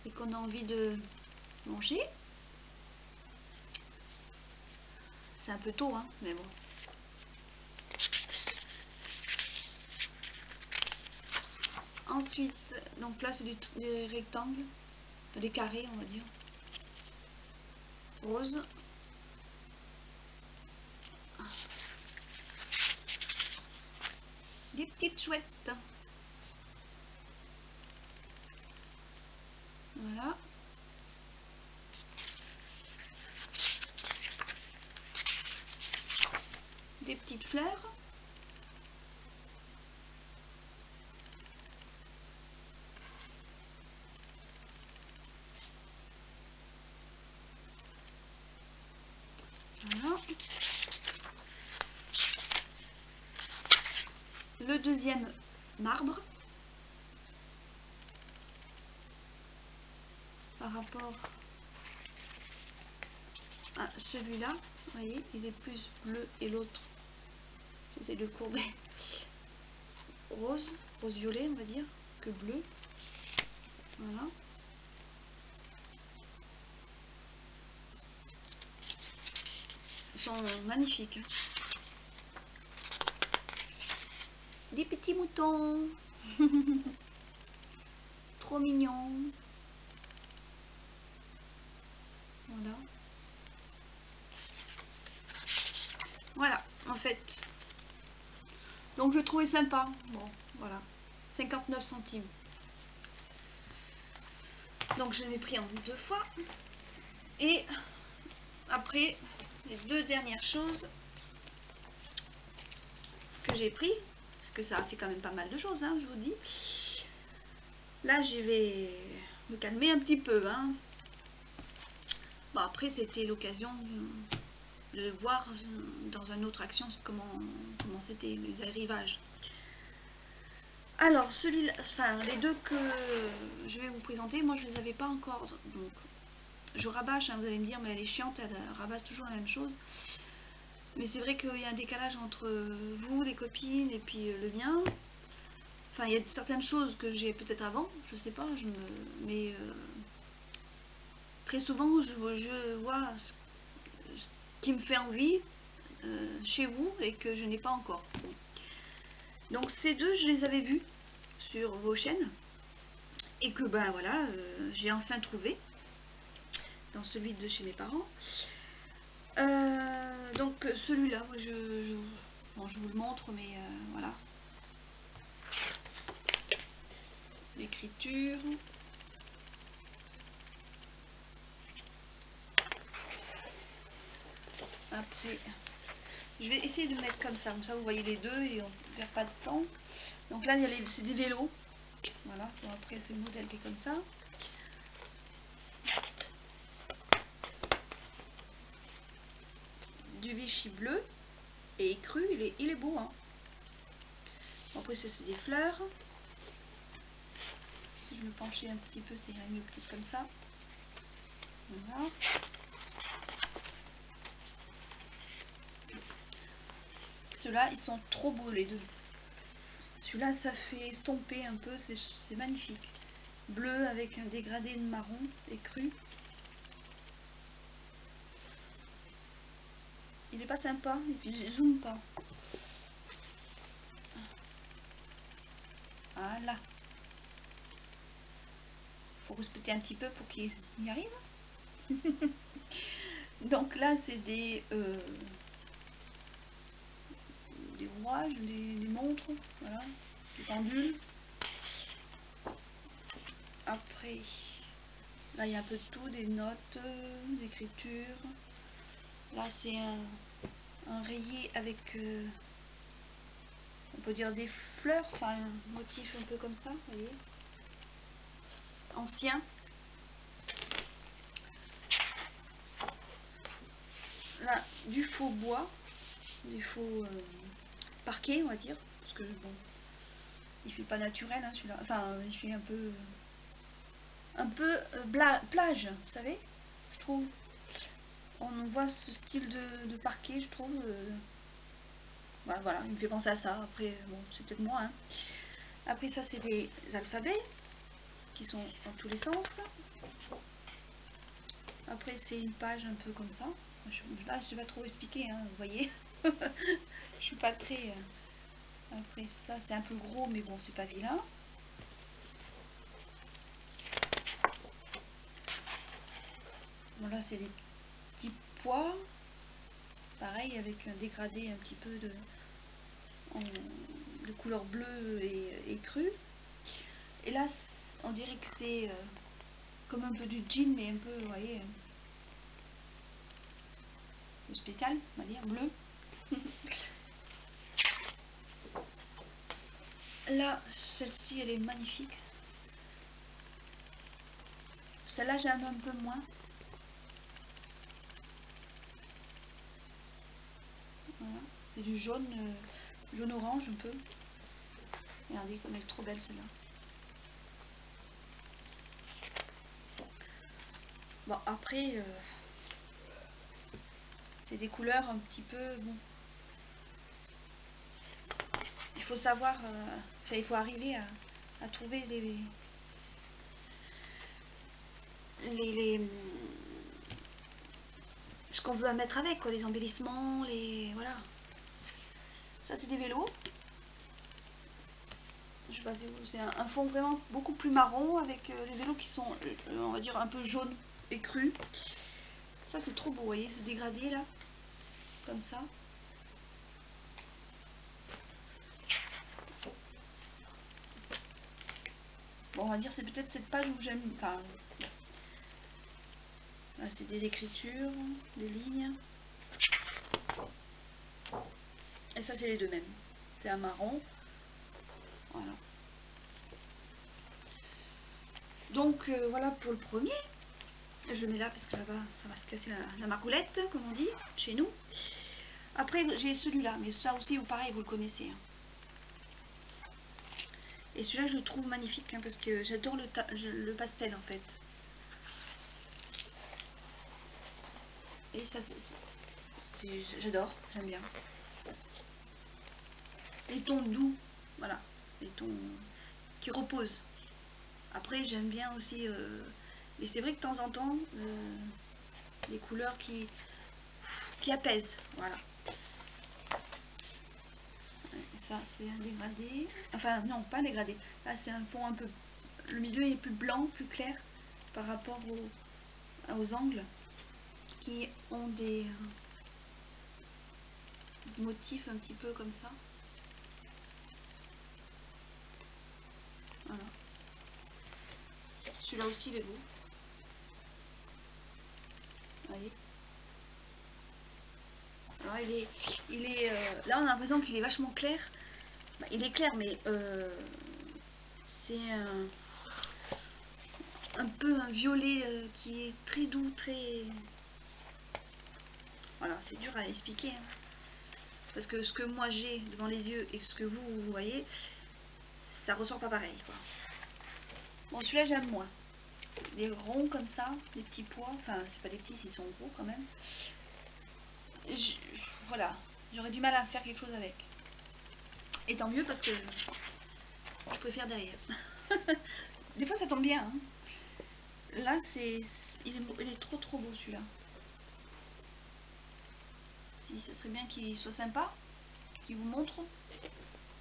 et qu'on a envie de manger. C'est un peu tôt, hein, mais bon. Ensuite, donc là c'est des rectangles, des carrés on va dire, rose. Des petites chouettes. Voilà. Des petites fleurs. Voilà. Le deuxième marbre par rapport à celui-là. Vous voyez, il est plus bleu et l'autre, j'essaie de courber, rose violet on va dire, que bleu. Voilà. Ils sont magnifiques. Des petits moutons. Trop mignons. Voilà. Voilà, en fait. Donc je trouvais sympa. Bon, voilà. 59 centimes. Donc je l'ai pris en 2 fois. Et après, les 2 dernières choses que j'ai pris, parce que ça a fait quand même pas mal de choses, hein, je vous dis. Là, je vais me calmer un petit peu. Hein. Bon, après, c'était l'occasion de voir dans une autre action comment c'était les arrivages. Alors, celui-là, enfin, les 2 que je vais vous présenter, moi, je ne les avais pas encore. Donc, je rabâche, hein, vous allez me dire, mais elle est chiante, elle rabâche toujours la même chose. Mais c'est vrai qu'il y a un décalage entre vous, les copines, et puis le mien. Enfin, il y a certaines choses que j'ai peut-être avant, je sais pas, mais très souvent, je vois ce qui me fait envie chez vous et que je n'ai pas encore. Donc ces 2, je les avais vus sur vos chaînes et que ben voilà, j'ai enfin trouvé dans celui de chez mes parents. Donc celui-là, bon, je vous le montre, mais voilà. L'écriture. Après, je vais essayer de mettre comme ça vous voyez les 2 et on ne perd pas de temps. Donc là, c'est des vélos. Voilà, bon, après c'est le modèle qui est comme ça. Du Vichy bleu et écru, il est beau. Hein. Bon, après c'est des fleurs. Si je me penchais un petit peu, c'est mieux peut-être comme ça. Voilà. Ceux-là, ils sont trop beaux les 2. Celui-là, ça fait estomper un peu, c'est magnifique. Bleu avec un dégradé de marron écru. Il est pas sympa, et puis je zoome pas. Voilà. Faut respecter un petit peu pour qu'il y arrive. Donc là, c'est des rouages, des montres, voilà, des pendules. Après, là, il y a un peu de tout, des notes, d'écriture. Là, c'est un rayé avec, on peut dire des fleurs, enfin un motif un peu comme ça, vous voyez. Ancien. Là, du faux bois, du faux parquet, on va dire, parce que bon, il fait pas naturel, hein, celui-là. Enfin, il fait un peu plage, vous savez, je trouve. On voit ce style de parquet, je trouve. Voilà, il me fait penser à ça. Après, bon, c'est peut-être moi. Hein. Après, ça, c'est des alphabets qui sont dans tous les sens. Après, c'est une page un peu comme ça. Là, je vais pas trop expliquer, hein, vous voyez. Je suis pas très... Après, ça, c'est un peu gros, mais bon, c'est pas vilain. Bon, là, c'est des petits pois. Pareil, avec un dégradé un petit peu de couleur bleue et crue. Et là, on dirait que c'est comme un peu du jean, mais un peu, vous voyez, spécial, on va dire, bleu. Là, celle-ci, elle est magnifique. Celle-là, j'aime un peu moins. Voilà. C'est du jaune, jaune orange un peu. Regardez comme elle est trop belle celle-là. Bon, après, c'est des couleurs un petit peu... Bon. Il faut savoir... enfin, il faut arriver à trouver ce qu'on veut mettre avec, quoi, les embellissements, voilà. Ça, c'est des vélos. Je sais pas si c'est un fond vraiment beaucoup plus marron avec les vélos qui sont, on va dire, un peu jaunes et crus. Ça, c'est trop beau, vous voyez, ce dégradé là, comme ça. Bon, on va dire, c'est peut-être cette page où j'aime. Enfin, là, c'est des écritures, des lignes. Et ça, c'est les deux mêmes. C'est un marron. Voilà. Donc, voilà pour le premier. Je le mets là parce que là-bas, ça va se casser la margoulette, comme on dit, chez nous. Après, j'ai celui-là, mais ça aussi, pareil, vous le connaissez. Et celui-là, je le trouve magnifique, hein, parce que j'adore le pastel, en fait. Et ça, j'adore, j'aime bien. Les tons doux, voilà, les tons qui reposent. Après, j'aime bien aussi, mais c'est vrai que de temps en temps, les couleurs qui apaisent, voilà. Ça, c'est un dégradé. Enfin, non, pas un dégradé. Là, c'est un fond un peu... Le milieu est plus blanc, plus clair par rapport aux angles qui ont des motifs un petit peu comme ça. Voilà. Celui-là aussi, il est beau. Vous voyez. Alors, là, on a l'impression qu'il est vachement clair. Bah, il est clair, mais c'est un peu un violet qui est très doux, très... Voilà, c'est dur à expliquer. Hein. Parce que ce que moi j'ai devant les yeux et ce que vous voyez, ça ressort pas pareil, quoi. Bon, celui-là, j'aime moins. Les ronds comme ça, les petits pois. Enfin, c'est pas des petits, ils sont gros quand même. Voilà, j'aurais du mal à faire quelque chose avec. Et tant mieux parce que je préfère derrière. Des fois, ça tombe bien. Hein. Là, il est trop beau celui-là. Si, ça serait bien qu'il soit sympa, qu'il vous montre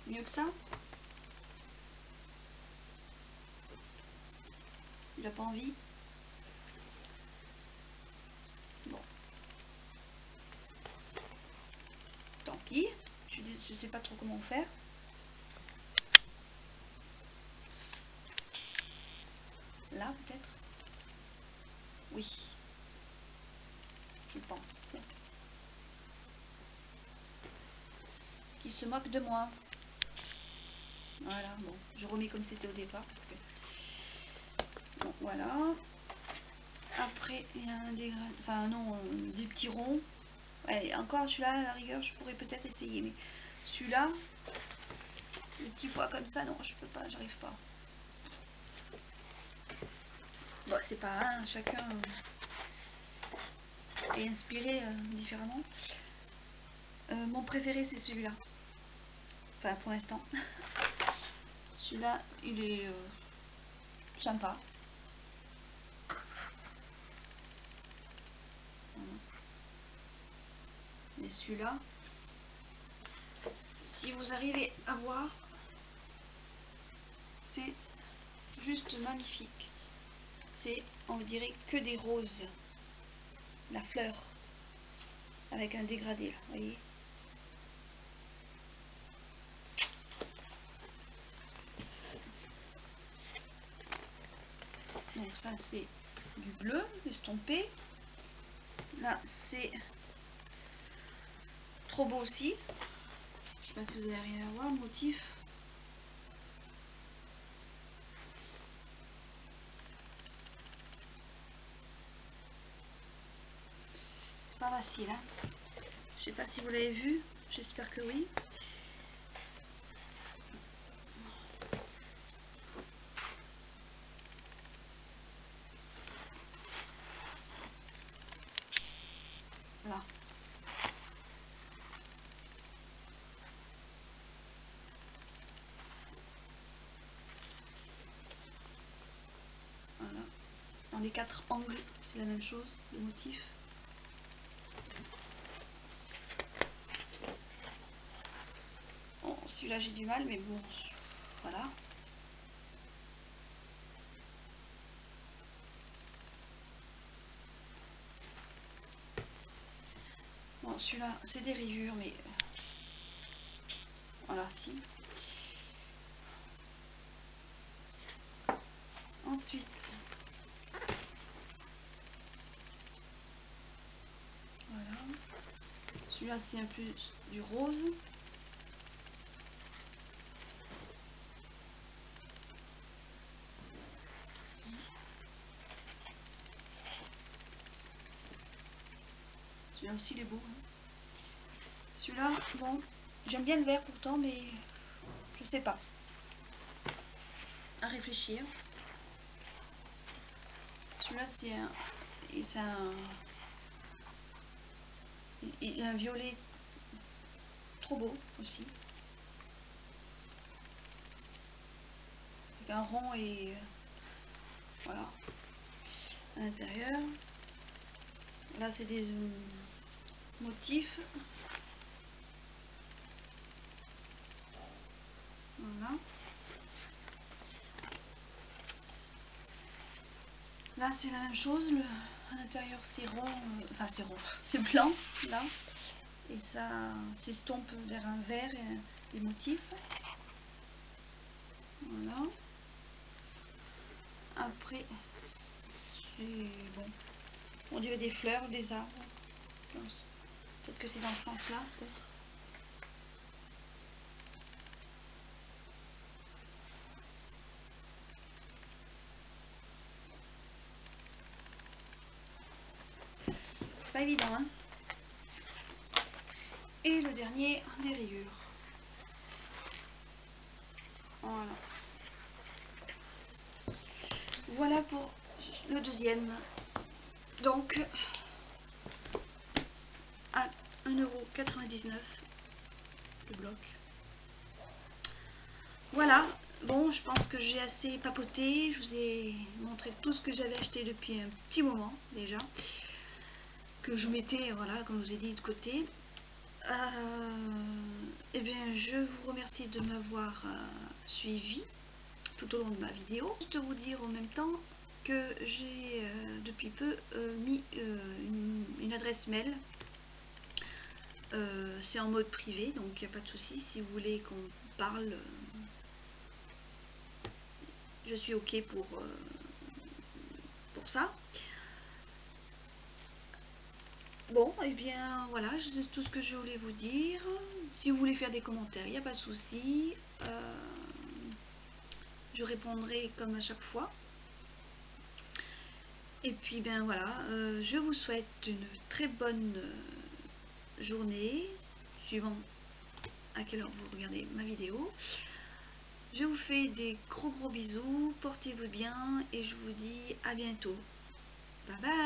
mieux que ça. Il n'a pas envie. Bon. Tant pis. Je sais pas trop comment faire. Là, peut-être. Oui. Je pense. Qui se moque de moi. Voilà, bon. Je remets comme c'était au départ parce que... Bon, voilà. Après, il y a un dégradé... Enfin, non, des petits ronds. Ouais, encore celui-là, à la rigueur, je pourrais peut-être essayer. Mais celui-là, le petit pois comme ça, non, je peux pas, j'arrive pas. Bon, c'est pas un, chacun est inspiré différemment. Mon préféré, c'est celui-là. Enfin, pour l'instant. Celui-là, il est sympa. Mais celui-là, si vous arrivez à voir, c'est juste magnifique. C'est, on dirait, que des roses. La fleur. Avec un dégradé, là, vous voyez. Donc ça, c'est du bleu estompé. Là, c'est trop beau aussi. Je sais pas si vous allez rien à voir, le motif. C'est pas facile, hein. Je sais pas si vous l'avez vu. J'espère que oui. les 4 angles, c'est la même chose, le motif. Bon, celui-là j'ai du mal, mais bon, voilà. Bon, celui-là, c'est des rayures, mais voilà, si. Ensuite, voilà. Celui-là, c'est un peu du rose. Celui-là aussi, il est beau. Hein. Celui-là, bon, j'aime bien le vert pourtant, mais je sais pas. À réfléchir. Celui-là, c'est un... Il a un violet trop beau aussi. Avec un rond et... voilà. À l'intérieur. Là, c'est des motifs. Voilà. Là, c'est la même chose. À l'intérieur, c'est rond. Enfin, c'est rond. C'est blanc, là. Et ça s'estompe vers un vert et des motifs. Voilà. Après, c'est bon. On dirait des fleurs, des arbres. Peut-être que c'est dans ce sens-là, peut-être. C'est pas évident, hein. Et le dernier, des rayures. Voilà. Voilà pour le deuxième. Donc, à 1,99 € le bloc. Voilà. Bon, je pense que j'ai assez papoté. Je vous ai montré tout ce que j'avais acheté depuis un petit moment déjà. Que je mettais, voilà, comme je vous ai dit, de côté. Eh bien, je vous remercie de m'avoir suivi tout au long de ma vidéo. Juste vous dire en même temps que j'ai depuis peu mis une adresse mail. C'est en mode privé, donc il n'y a pas de souci. Si vous voulez qu'on parle, je suis ok pour ça. Bon, et bien voilà, c'est tout ce que je voulais vous dire. Si vous voulez faire des commentaires, il n'y a pas de souci. Je répondrai comme à chaque fois. Et puis ben voilà, je vous souhaite une très bonne journée, suivant à quelle heure vous regardez ma vidéo. Je vous fais des gros bisous, portez-vous bien et je vous dis à bientôt. Bye bye.